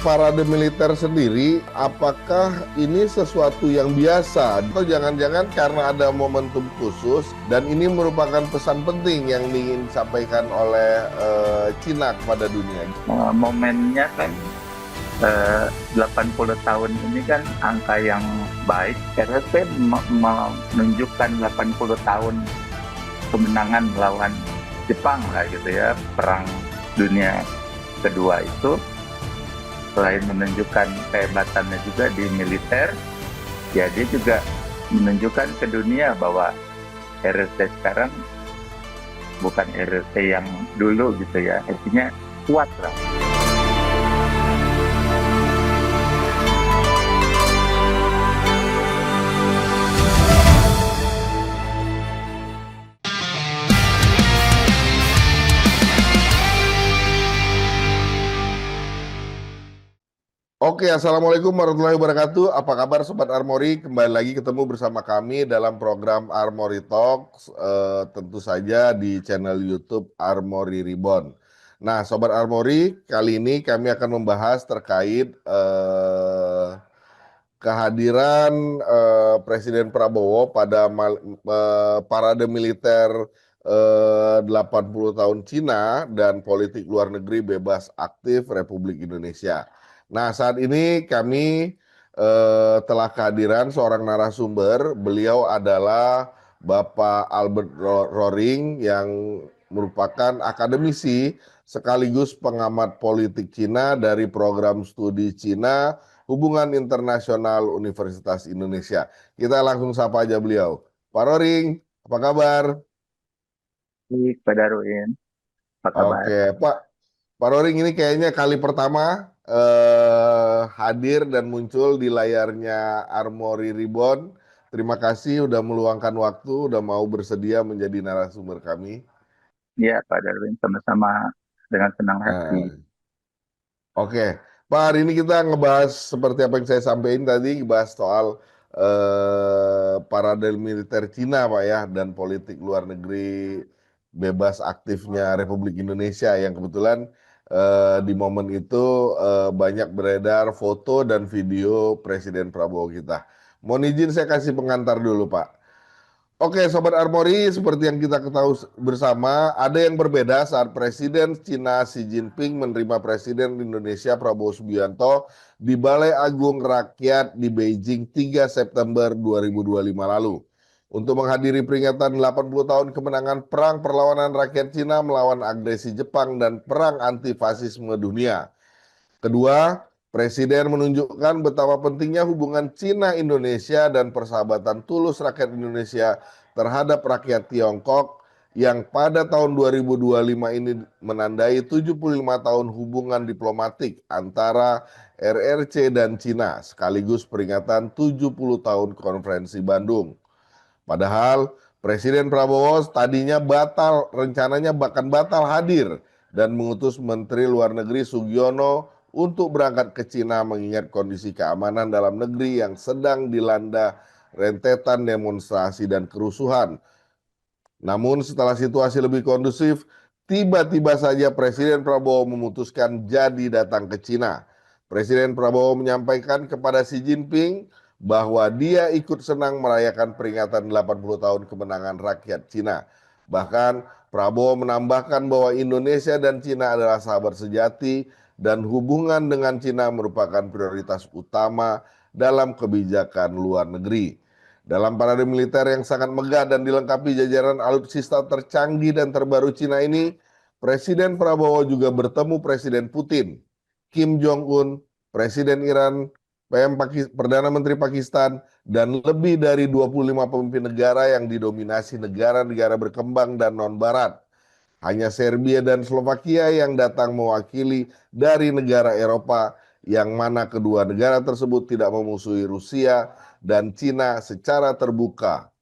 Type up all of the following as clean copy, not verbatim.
parade militer sendiri, apakah ini sesuatu yang biasa atau jangan-jangan karena ada momentum khusus dan ini merupakan pesan penting yang ingin disampaikan oleh Cina kepada dunia? Momennya kan 80 tahun ini kan angka yang baik. RRT menunjukkan 80 tahun kemenangan melawan Jepang lah gitu ya. Perang Dunia Kedua itu selain menunjukkan kehebatannya juga di militer, ya dia juga menunjukkan ke dunia bahwa RRT sekarang bukan RRT yang dulu gitu ya. Artinya kuat lah. Oke, Assalamualaikum warahmatullahi wabarakatuh. Apa kabar Sobat Armory? Kembali lagi ketemu bersama kami dalam program Armory Talks, tentu saja di channel YouTube Armory Reborn. Nah, Sobat Armory, kali ini kami akan membahas terkait kehadiran Presiden Prabowo pada parade militer 80 tahun Cina dan politik luar negeri bebas aktif Republik Indonesia. Nah, saat ini kami telah kehadiran seorang narasumber. Beliau adalah Bapak Albert Roring yang merupakan akademisi sekaligus pengamat politik Cina dari program studi Cina Hubungan Internasional Universitas Indonesia. Kita langsung sapa aja beliau. Pak Roring, apa kabar? Baik, Pak Darwin, apa kabar? Oke, Pak Roring ini kayaknya kali pertama hadir dan muncul di layarnya Armory Reborn. Terima kasih udah meluangkan waktu, udah mau bersedia menjadi narasumber kami. Ya, Pak Darwin, sama-sama dengan senang hati. Oke, Pak, hari ini kita ngebahas seperti apa yang saya sampaikan tadi, ngebahas soal parade militer Cina, Pak ya, dan politik luar negeri bebas aktifnya Republik Indonesia yang kebetulan di momen itu banyak beredar foto dan video Presiden Prabowo kita. Mohon izin saya kasih pengantar dulu, Pak. Oke, Sobat Armory, seperti yang kita ketahui bersama, ada yang berbeda saat Presiden Cina Xi Jinping menerima Presiden Indonesia Prabowo Subianto di Balai Agung Rakyat di Beijing 3 September 2025 lalu. Untuk menghadiri peringatan 80 tahun kemenangan Perang Perlawanan Rakyat Cina melawan agresi Jepang dan Perang Anti-Fasisme Dunia. Kedua, Presiden menunjukkan betapa pentingnya hubungan Cina-Indonesia dan persahabatan tulus rakyat Indonesia terhadap rakyat Tiongkok yang pada tahun 2025 ini menandai 75 tahun hubungan diplomatik antara RRC dan Cina sekaligus peringatan 70 tahun Konferensi Bandung. Padahal Presiden Prabowo tadinya rencananya bahkan batal hadir dan mengutus Menteri Luar Negeri Sugiono untuk berangkat ke Cina mengingat kondisi keamanan dalam negeri yang sedang dilanda rentetan demonstrasi dan kerusuhan. Namun setelah situasi lebih kondusif, tiba-tiba saja Presiden Prabowo memutuskan jadi datang ke Cina. Presiden Prabowo menyampaikan kepada Xi Jinping bahwa dia ikut senang merayakan peringatan 80 tahun kemenangan rakyat Cina. Bahkan Prabowo menambahkan bahwa Indonesia dan Cina adalah sahabat sejati dan hubungan dengan Cina merupakan prioritas utama dalam kebijakan luar negeri. Dalam parade militer yang sangat megah dan dilengkapi jajaran alutsista tercanggih dan terbaru Cina ini, Presiden Prabowo juga bertemu Presiden Putin, Kim Jong-un, Presiden Iran, Perdana Menteri Pakistan, dan lebih dari 25 pemimpin negara yang didominasi negara-negara berkembang dan non-barat. Hanya Serbia dan Slovakia yang datang mewakili dari negara Eropa, yang mana kedua negara tersebut tidak memusuhi Rusia dan Cina secara terbuka.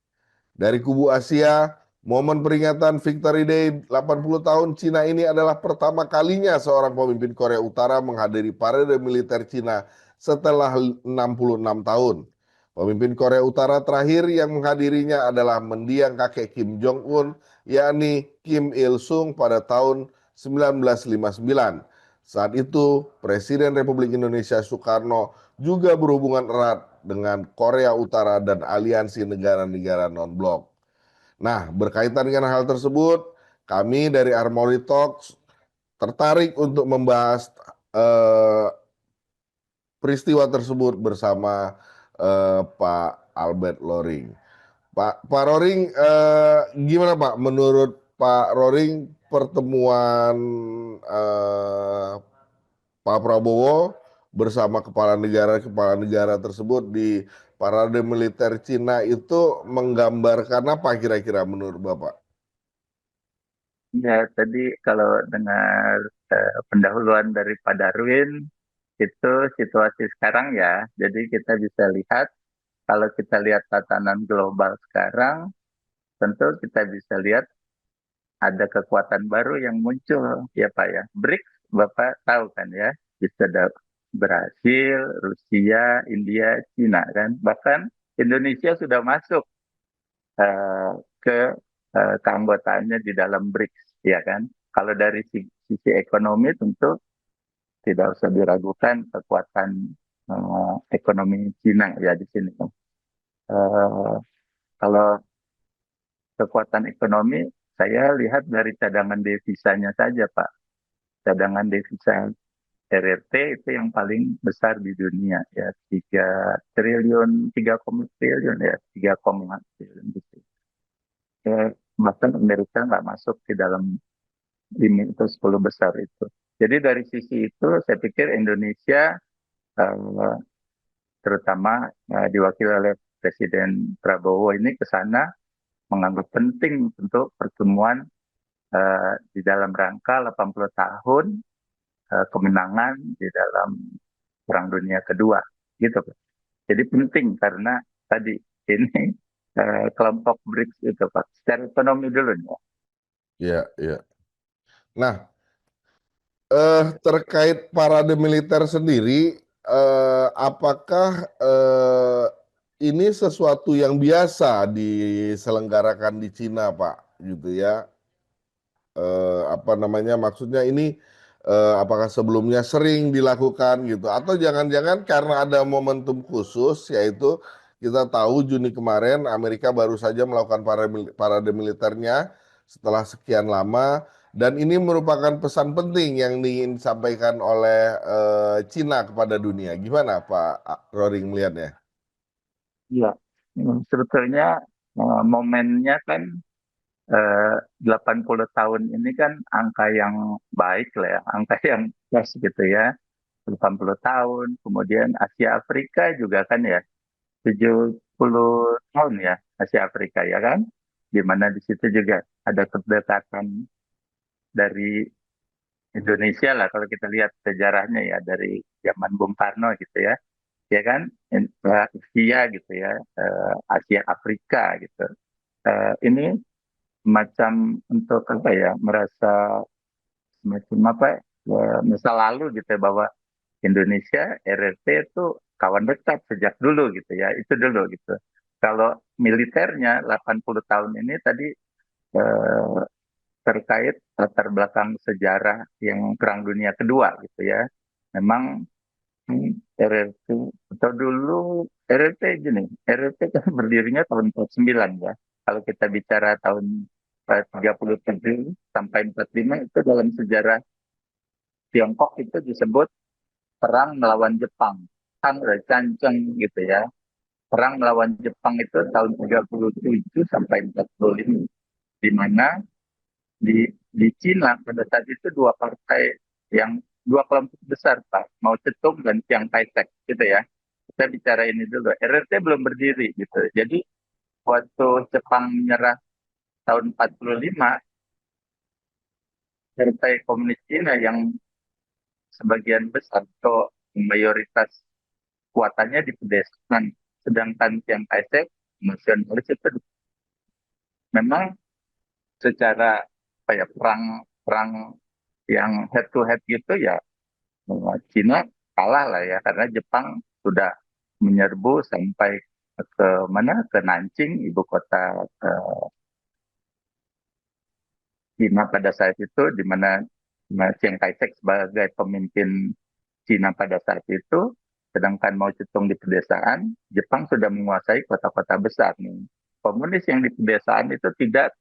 Dari kubu Asia, momen peringatan Victory Day 80 tahun Cina ini adalah pertama kalinya seorang pemimpin Korea Utara menghadiri parade militer Cina setelah 66 tahun. Pemimpin Korea Utara terakhir yang menghadirinya adalah mendiang kakek Kim Jong-un, yakni Kim Il-sung pada tahun 1959. Saat itu, Presiden Republik Indonesia Soekarno juga berhubungan erat dengan Korea Utara dan aliansi negara-negara non-blok. Nah, berkaitan dengan hal tersebut, kami dari Armory Talks tertarik untuk membahas eh, peristiwa tersebut bersama Pak Albert Loring. Pak Roring, gimana Pak? Menurut Pak Roring, pertemuan eh, Pak Prabowo bersama kepala negara tersebut di parade militer Cina itu menggambarkan apa kira-kira menurut Bapak? Ya, tadi kalau dengar pendahuluan dari Pak Darwin, itu situasi sekarang ya. Jadi kita bisa lihat, kalau kita lihat tatanan global sekarang, tentu kita bisa lihat ada kekuatan baru yang muncul, ya Pak ya. BRICS, Bapak tahu kan ya, bisa ada Brasil, Rusia, India, Cina kan. Bahkan Indonesia sudah masuk eh, ke keanggotaannya di dalam BRICS, ya kan. Kalau dari sisi ekonomi tentu tidak usah diragukan kekuatan ekonomi Cina ya di sini. Eh, Kalau kekuatan ekonomi, saya lihat dari cadangan devisanya saja, Pak. Cadangan devisa RRT itu yang paling besar di dunia ya, 3 triliun, 3 triliun ya, 3 triliun gitu. Bahkan Amerika nggak masuk di dalam lini itu 10 besar itu. Jadi dari sisi itu saya pikir Indonesia eh, terutama diwakili oleh Presiden Prabowo ini ke sana menganggap penting untuk pertemuan di dalam rangka 80 tahun kemenangan di dalam Perang Dunia Kedua, gitu. Jadi penting karena tadi ini kelompok BRICS itu Pak, secara ekonomi dulu ya. Ya, ya. Nah, terkait parade militer sendiri, apakah ini sesuatu yang biasa diselenggarakan di Cina, Pak? Gitu ya. Apa namanya? Maksudnya ini apakah sebelumnya sering dilakukan gitu? Atau jangan-jangan karena ada momentum khusus, yaitu kita tahu Juni kemarin Amerika baru saja melakukan parade militernya setelah sekian lama. Dan ini merupakan pesan penting yang ingin disampaikan oleh Cina kepada dunia. Gimana Pak Roring melihatnya? Iya. Sebetulnya momennya kan 80 tahun ini kan angka yang baik lah ya, angka yang pas gitu ya. 80 tahun, kemudian Asia Afrika juga kan ya, 70 tahun ya Asia Afrika ya kan, di mana di situ juga ada kedekatan dari Indonesia lah kalau kita lihat sejarahnya ya, dari zaman Bung Karno gitu ya kan, Asia gitu ya, Asia Afrika gitu. Ini macam untuk apa ya, merasa semacam apa ya, masa lalu gitu ya, bahwa Indonesia RRT itu kawan dekat sejak dulu gitu ya, itu dulu gitu. Kalau militernya 80 tahun ini tadi eh, terkait latar belakang sejarah yang Perang Dunia Kedua gitu ya. Memang RRT atau dulu RRT gini, RRT kan berdirinya tahun 49 ya. Kalau kita bicara tahun 37 sampai 45 itu dalam sejarah Tiongkok itu disebut perang melawan Jepang. Kan udah canceng gitu ya. Perang melawan Jepang itu tahun 37 sampai 45. Di mana di Cina pada saat itu dua partai yang dua kelompok besar Pak, Mao Zedong dan Chiang Kai-shek gitu ya. Kita bicara ini dulu. RRT belum berdiri gitu. Jadi waktu Jepang menyerah tahun 45, Partai Komunis Cina yang sebagian besar atau mayoritas kuatannya di pedesaan, sedangkan Chiang Kai-shek nasionalis itu memang secara apa ya, perang perang yang head to head gitu ya, Cina kalah lah ya karena Jepang sudah menyerbu sampai ke mana, ke Nanjing, ibu kota Cina pada saat itu, di mana Chiang Kai-shek sebagai pemimpin Cina pada saat itu, sedangkan Mao Zedong di pedesaan, Jepang sudah menguasai kota-kota besar nih. Komunis yang di pedesaan itu tidak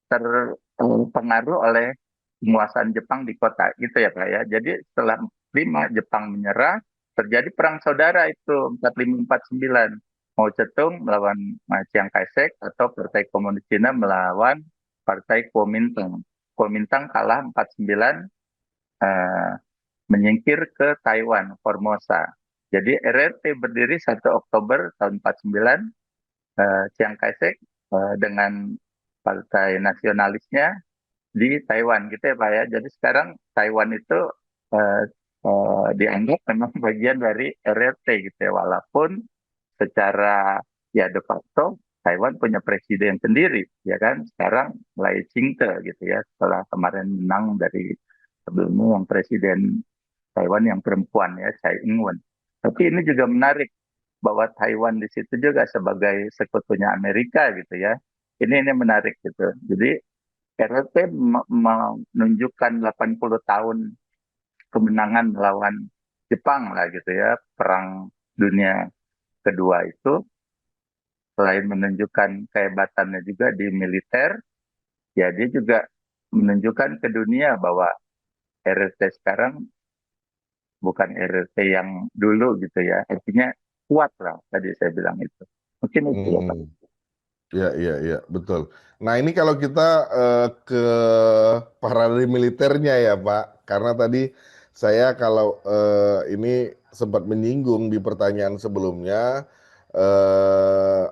terpengaruh oleh penguasaan Jepang di kota, gitu ya Pak ya. Jadi setelah 45 Jepang menyerah, terjadi perang saudara itu 45-49. Mao Zedong melawan Chiang Kai-shek atau Partai Komunis Cina melawan Partai Kuomintang. Kuomintang kalah 49, eh, menyingkir ke Taiwan, Formosa. Jadi RRT berdiri 1 Oktober tahun 49, Chiang Kai-shek dengan partai nasionalisnya di Taiwan gitu ya Pak ya. Jadi sekarang Taiwan itu eh, dianggap memang bagian dari RRT gitu ya. Walaupun secara ya de facto Taiwan punya presiden sendiri ya kan. Sekarang Lai Ching-te gitu ya. Setelah kemarin menang dari sebelumnya yang presiden Taiwan yang perempuan ya, Tsai Ing-wen. Tapi ini juga menarik bahwa Taiwan di situ juga sebagai sekutunya Amerika gitu ya. Ini menarik gitu. Jadi RRT menunjukkan 80 tahun kemenangan melawan Jepang lah gitu ya. Perang Dunia Kedua itu selain menunjukkan kehebatannya juga di militer, ya dia juga menunjukkan ke dunia bahwa RRT sekarang bukan RRT yang dulu gitu ya. Artinya kuat lah tadi saya bilang itu. Mungkin itu ya Pak. Mm-mm. Ya, iya, iya, betul. Nah, ini kalau kita ke parade militernya ya, Pak, karena tadi saya kalau ini sempat menyinggung di pertanyaan sebelumnya, eh,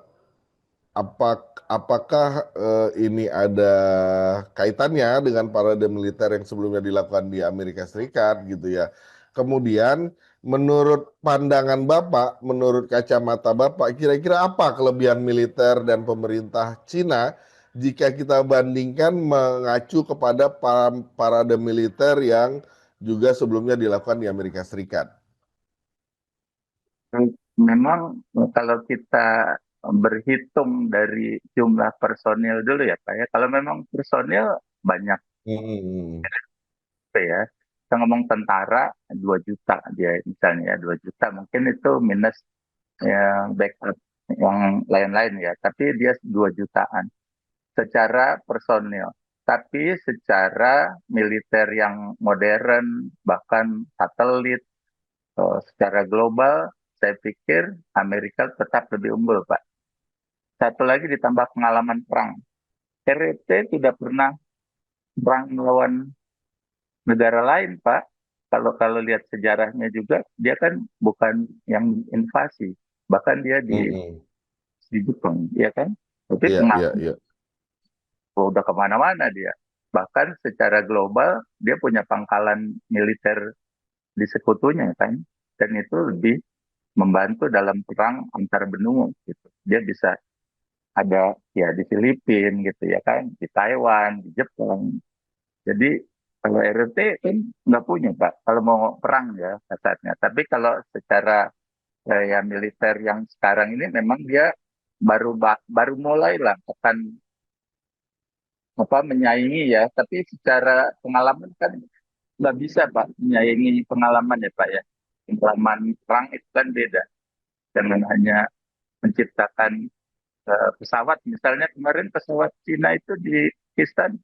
apakah ini ada kaitannya dengan parade militer yang sebelumnya dilakukan di Amerika Serikat gitu ya. Kemudian menurut pandangan Bapak, menurut kacamata Bapak, kira-kira apa kelebihan militer dan pemerintah Cina jika kita bandingkan mengacu kepada parade militer yang juga sebelumnya dilakukan di Amerika Serikat? Memang kalau kita berhitung dari jumlah personil dulu ya Pak ya. Kalau memang personil banyak Hmm. ya. Kita ngomong tentara 2 juta dia misalnya ya 2 juta mungkin itu minus ya backup yang lain-lain ya. Tapi dia 2 jutaan secara personil. Tapi secara militer yang modern bahkan satelit secara global saya pikir Amerika tetap lebih unggul Pak. Satu lagi ditambah pengalaman perang. RRT tidak pernah perang melawan negara lain, Pak. Kalau kalau lihat sejarahnya juga, dia kan bukan yang invasi, bahkan dia Hmm. di Jepang, ya kan? Tapi Iya, iya, pengalaman iya. udah kemana-mana dia. Bahkan secara global, dia punya pangkalan militer di sekutunya, kan? Dan itu lebih membantu dalam perang antar benua, gitu. Dia bisa ada ya di Filipina, gitu ya kan? Di Taiwan, di Jepang. Jadi kalau RRT kan nggak punya Pak, kalau mau perang ya kasarnya. Tapi kalau secara ya militer yang sekarang ini memang dia baru mulai lah akan apa menyaingi ya. Tapi secara pengalaman kan nggak bisa Pak menyaingi pengalaman ya Pak ya. Pengalaman perang itu kan beda dengan hanya menciptakan pesawat. Misalnya kemarin pesawat Cina itu di Pakistan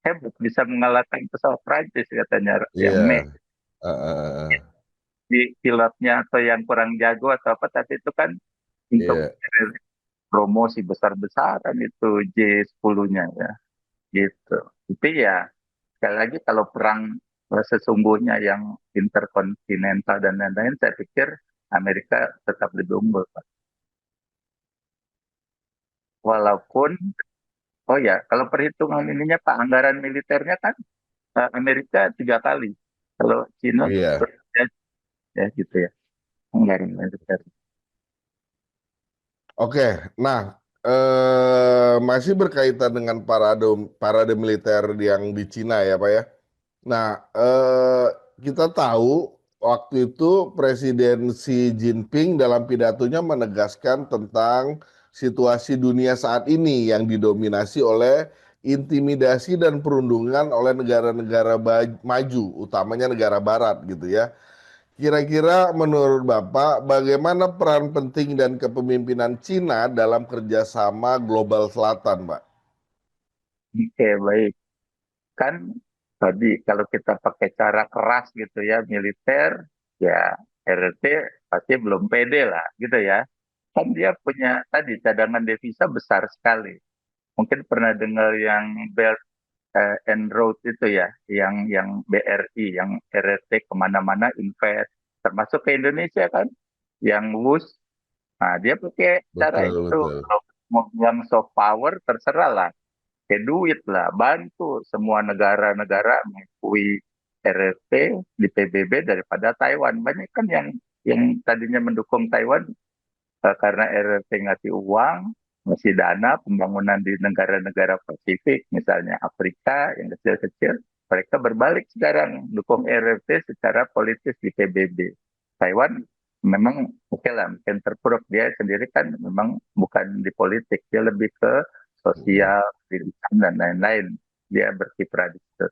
hebat bisa mengalahkan pesawat Prancis katanya yang Iya. di pilotnya atau yang kurang jago atau apa tapi itu kan untuk Iya. promosi besar-besaran itu J10-nya ya gitu. Tapi ya sekali lagi kalau perang sesungguhnya yang interkontinental dan lain-lain saya pikir Amerika tetap lebih unggul Pak. Walaupun oh ya kalau perhitungan ininya Pak anggaran militernya kan Amerika 3 kali. Kalau Cina Iya. ya, ya gitu ya anggaran militer. Oke, nah masih berkaitan dengan parade parade militer yang di Cina ya, Pak ya. Nah, kita tahu waktu itu Presiden Xi Jinping dalam pidatonya menegaskan tentang situasi dunia saat ini yang didominasi oleh intimidasi dan perundungan oleh negara-negara maju, utamanya negara barat gitu ya. Kira-kira menurut Bapak, bagaimana peran penting dan kepemimpinan Cina dalam kerjasama global selatan, Pak? Oke, baik. Kan tadi kalau kita pakai cara keras gitu ya, militer, ya RRT pasti belum pede lah gitu ya. Kan dia punya tadi cadangan devisa besar sekali. Mungkin pernah dengar yang Belt and Road itu ya, yang BRI, yang RRT kemana-mana invest, termasuk ke Indonesia kan, yang WUS. Nah, dia pakai cara Betul, itu. betul. Kalau mau yang soft power terserah lah, kayak duit lah, bantu semua negara-negara mengakui RRT di PBB daripada Taiwan. Banyak kan yang tadinya mendukung Taiwan karena RRT ngasih uang, ngasih dana pembangunan di negara-negara Pasifik, misalnya Afrika yang kecil-kecil, mereka berbalik sekarang dukung RRT secara politis di PBB. Taiwan memang oke lah, mungkin terpuruk dia sendiri kan memang bukan di politik, dia lebih ke Mm. sosial, pendidikan dan lain-lain. Dia berkiprah di situ.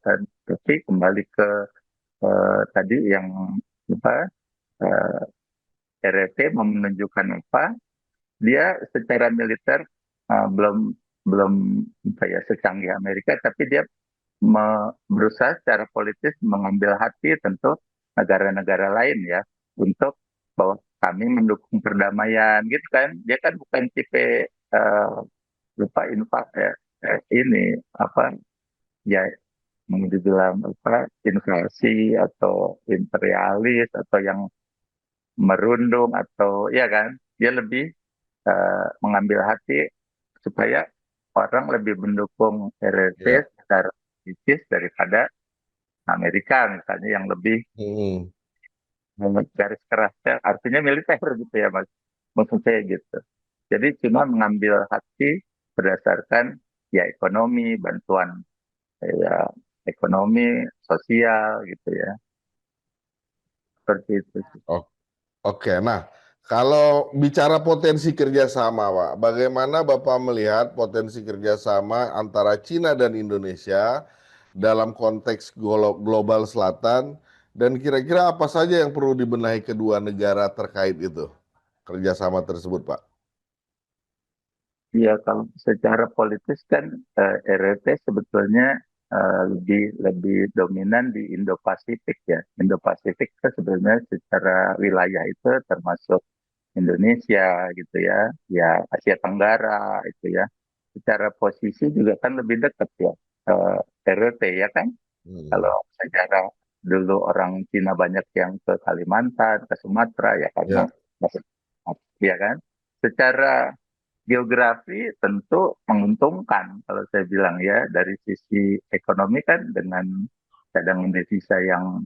Tapi kembali ke tadi yang apa, eh, RRT menunjukkan apa? Dia secara militer belum belum apa ya secanggih Amerika, tapi dia berusaha secara politis mengambil hati tentu negara-negara lain ya untuk bahwa kami mendukung perdamaian gitu kan. Dia kan bukan tipe lupa infak ya ini apa ya mau dibilang apa invasi atau imperialis atau yang merundung atau ya kan dia lebih mengambil hati supaya orang lebih mendukung RRT Ya. secara politis daripada Amerika misalnya yang lebih Mm. garis kerasnya artinya militer gitu ya mas maksud saya gitu. Jadi cuma mengambil hati berdasarkan ya ekonomi bantuan ya ekonomi sosial gitu ya seperti itu sih. O- Oke, nah kalau bicara potensi kerjasama, Pak, bagaimana Bapak melihat potensi kerjasama antara Cina dan Indonesia dalam konteks global selatan dan kira-kira apa saja yang perlu dibenahi kedua negara terkait itu kerjasama tersebut, Pak? Ya kalau secara politis kan RRT sebetulnya lebih lebih dominan di Indo-Pasifik ya. Indo-Pasifik kan sebenarnya secara wilayah itu termasuk Indonesia gitu ya, ya Asia Tenggara itu ya. Secara posisi juga kan lebih dekat ya RRT ya kan. Hmm. Kalau secara dulu orang Cina banyak yang ke Kalimantan, ke Sumatera ya karena Ya. masih ya kan. Secara geografi tentu menguntungkan kalau saya bilang ya dari sisi ekonomi kan dengan cadangan devisa yang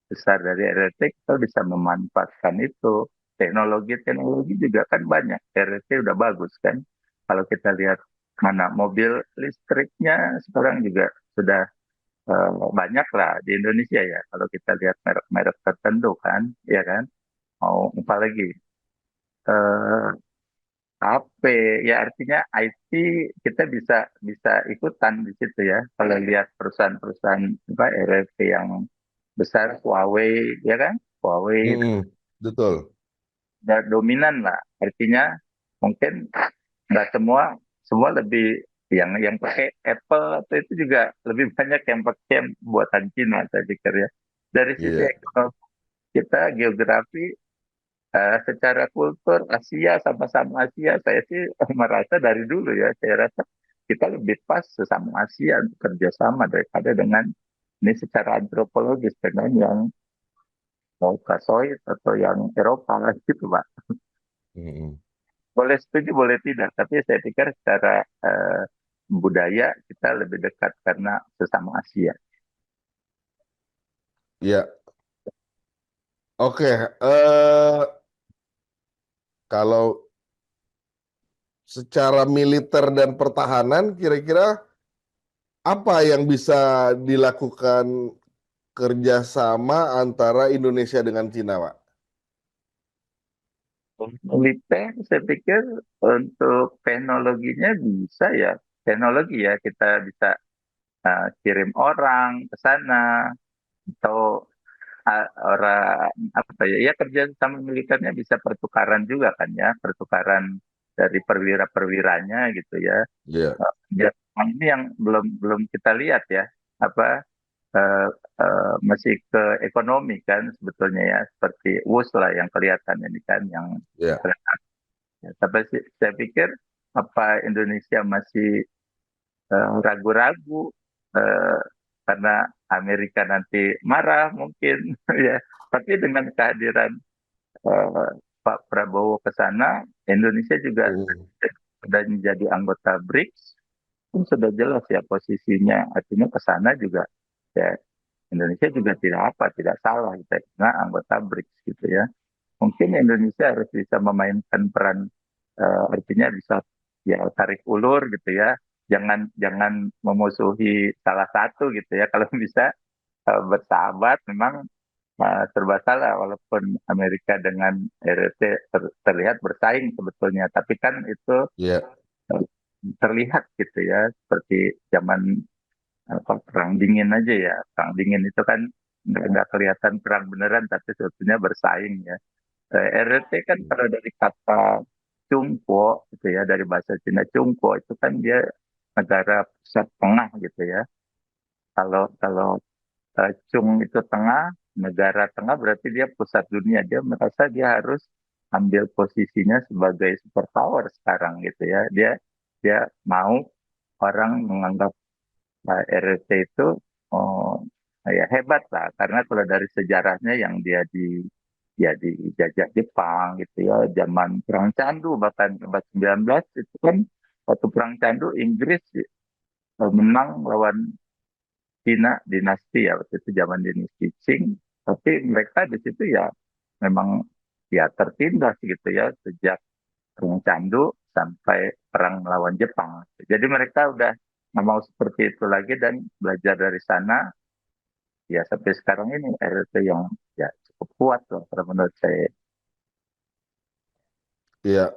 besar dari RRT kita bisa memanfaatkan itu. Teknologi-teknologi juga kan banyak. RRT udah bagus kan. Kalau kita lihat mana mobil listriknya sekarang juga sudah banyak lah di Indonesia ya. Kalau kita lihat merek-merek tertentu kan, ya kan. Mau apa lagi? Eh, HP ya artinya IT kita bisa bisa ikutan di situ ya kalau lihat perusahaan-perusahaan apa RRT yang besar Huawei ya kan Huawei Hmm. Betul. dominan lah artinya mungkin nggak semua semua lebih yang pakai Apple atau itu juga lebih banyak yang pakai yang buatan Cina saya pikir ya dari sisi Iya. ekonomi kita geografi secara kultur Asia sama-sama Asia, saya sih merasa dari dulu ya, saya rasa kita lebih pas sesama Asia untuk kerjasama daripada dengan ini secara antropologis dengan yang Kaukasoid atau yang Eropa gitu, Pak. Hmm. Boleh setuju, boleh tidak, tapi saya pikir secara budaya kita lebih dekat karena sesama Asia. Iya. Oke. Kalau secara militer dan pertahanan, kira-kira apa yang bisa dilakukan kerjasama antara Indonesia dengan Cina, Pak? Militer, saya pikir untuk teknologinya bisa ya. teknologi ya, kita bisa kirim orang ke sana, atau orang apa ya, ya kerja sama militernya bisa pertukaran juga kan ya, pertukaran dari perwira-perwiranya gitu ya. Iya, Ya, ini yang belum belum kita lihat ya, apa eh, masih ke ekonomi kan sebetulnya ya, seperti WUS lah yang kelihatan ini kan yang iya. ya, tapi saya pikir apa Indonesia masih ragu-ragu eh, karena Amerika nanti marah mungkin ya. Tapi dengan kehadiran eh, Pak Prabowo ke sana, Indonesia juga Mm, sudah menjadi anggota BRICS, pun sudah jelas ya posisinya. Artinya ke sana juga ya Indonesia juga tidak salah gitu ya, karena anggota BRICS gitu ya. Mungkin Indonesia harus bisa memainkan peran, artinya bisa ya tarik ulur gitu ya. Jangan jangan memusuhi salah satu gitu ya. Kalau bisa bersahabat, memang serba salah walaupun Amerika dengan RT terlihat bersaing sebetulnya. Tapi kan itu Iya. eh, terlihat gitu ya, seperti zaman apa, perang dingin aja ya. Perang dingin itu kan nggak kelihatan perang beneran, tapi sebetulnya bersaing ya. RT kan kalau dari kata Cungpo gitu ya, dari bahasa Cina Cungpo itu kan dia negara pusat tengah gitu ya. Kalau kalau Cung itu tengah, negara tengah berarti dia pusat dunia. Dia merasa dia harus ambil posisinya sebagai superpower sekarang gitu ya. Dia mau orang menganggap RT itu oh, ya hebat lah, karena kalau dari sejarahnya yang dia dijajah Jepang gitu ya, zaman Perang Candu bahkan abad 19 itu kan, waktu Perang Candu Inggris menang lawan Cina dinasti ya, waktu itu zaman dinasti Qing, tapi mereka di situ ya memang ya tertindas gitu ya sejak Perang Candu sampai perang melawan Jepang. Jadi mereka udah nggak mau seperti itu lagi dan belajar dari sana. Ya sampai sekarang ini RT yang ya cukup kuat loh kalau menurut saya. Iya.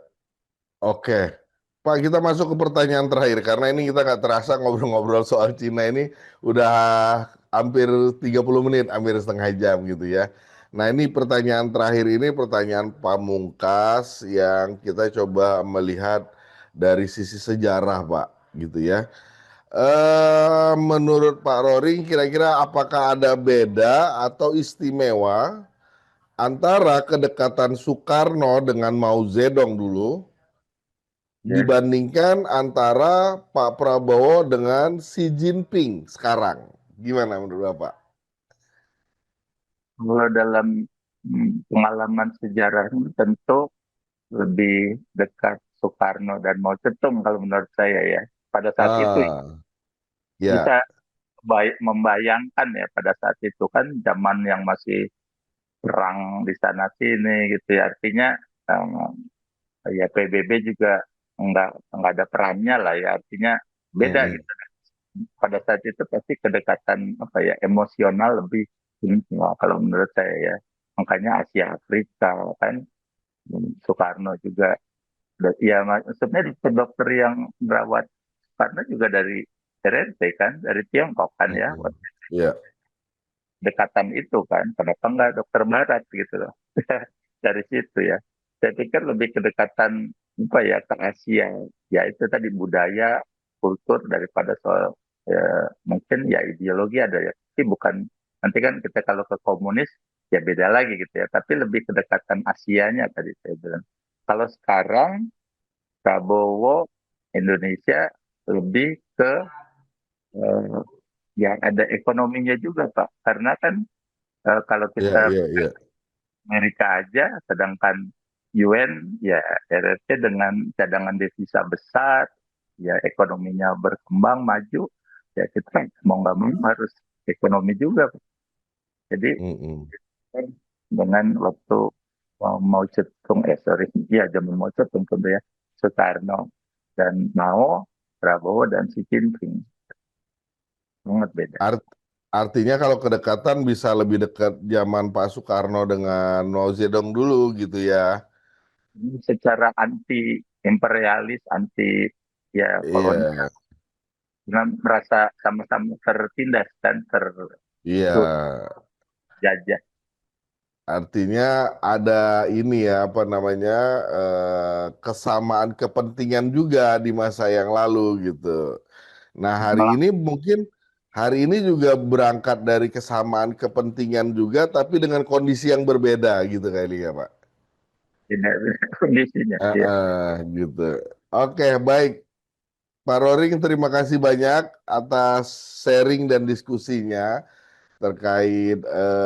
Oke, Pak, kita masuk ke pertanyaan terakhir karena ini kita nggak terasa ngobrol-ngobrol soal Cina ini udah hampir 30 menit, hampir setengah jam gitu ya. Nah, ini pertanyaan terakhir ini pertanyaan pamungkas yang kita coba melihat dari sisi sejarah, Pak, gitu ya. Menurut Pak Roring, kira-kira apakah ada beda atau istimewa antara kedekatan Soekarno dengan Mao Zedong dulu Ya. dibandingkan antara Pak Prabowo dengan Xi Jinping sekarang? Gimana menurut Bapak? Kalau dalam pengalaman sejarah ini tentu lebih dekat Soekarno dan Mao Zedong kalau menurut saya ya. Pada saat itu Ah, ya, bisa membayangkan ya, pada saat itu kan zaman yang masih perang di sana sini gitu ya. Artinya ya PBB juga nggak ada perannya lah ya. Artinya beda mm-mm, gitu. Pada saat itu pasti kedekatan apa ya, emosional lebih ini kalau menurut saya ya. Makanya Asia Afrika kan, Soekarno juga. Ya maksudnya dokter yang merawat Soekarno juga dari RRT kan, dari Tiongkok kan ya. mm-mm. Ya, Dekatan itu kan, kenapa nggak dokter barat gitu loh. Dari situ ya. Saya pikir lebih kedekatan apa ya ke Asia, ya itu tadi budaya, kultur daripada soal mungkin ya ideologi ada ya. Tapi bukan, nanti kan kita kalau ke komunis ya beda lagi gitu ya. Tapi lebih kedekatan Asianya tadi saya bilang. Kalau sekarang Prabowo Indonesia lebih ke eh, ya ada ekonominya juga Pak. Karena kan kalau ya, kita ya, ya. Amerika aja, sedangkan UN ya RRC dengan cadangan devisa besar, ya ekonominya berkembang maju, ya kita mau nggak mau harus ekonomi juga. Jadi Mm-mm. dengan waktu mau cetung, sorry, ya zaman mau cetung tentu ya, Soekarno dan Mao, Prabowo dan Xi Jinping sangat beda. Art- Artinya kalau kedekatan bisa lebih dekat zaman Pak Soekarno dengan Mao Zedong dulu gitu ya. Secara anti imperialis, anti ya Iya, kolonial, dengan merasa sama-sama tertindas dan Iya, terjajah. artinya ada ini ya apa namanya kesamaan kepentingan juga di masa yang lalu gitu. Nah, hari Malah ini mungkin hari ini juga berangkat dari kesamaan kepentingan juga, tapi dengan kondisi yang berbeda gitu kali ya, Pak. tidak kondisinya ya. Gitu. Oke, baik. Pak Roring, terima kasih banyak atas sharing dan diskusinya terkait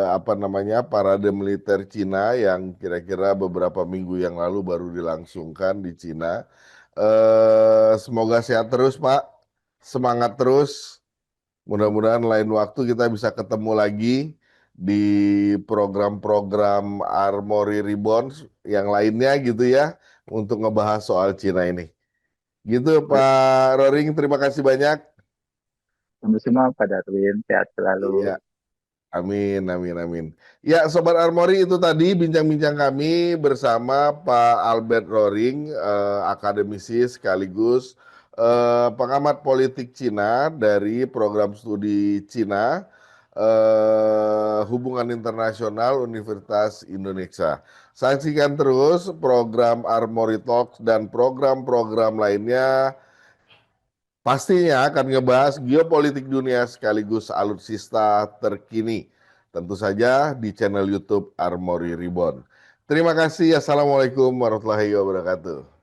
apa namanya parade militer Cina yang kira-kira beberapa minggu yang lalu baru dilangsungkan di Cina. Semoga sehat terus, Pak. Semangat terus. Mudah-mudahan lain waktu kita bisa ketemu lagi di program-program Armory Reborn yang lainnya gitu ya untuk ngebahas soal Cina ini. Gitu Pak Roring, terima kasih banyak. Sama-sama Pak Darwin, sehat Iya, selalu. amin, amin, amin. Ya, Sobat Armory itu tadi bincang-bincang kami bersama Pak Albert Roring, akademisi sekaligus pengamat politik Cina dari program studi Cina, Hubungan Internasional Universitas Indonesia. Saksikan terus program Armory Talks dan program-program lainnya. Pastinya akan ngebahas geopolitik dunia sekaligus alutsista terkini. Tentu saja di channel YouTube Armory Reborn. Terima kasih. Assalamualaikum warahmatullahi wabarakatuh.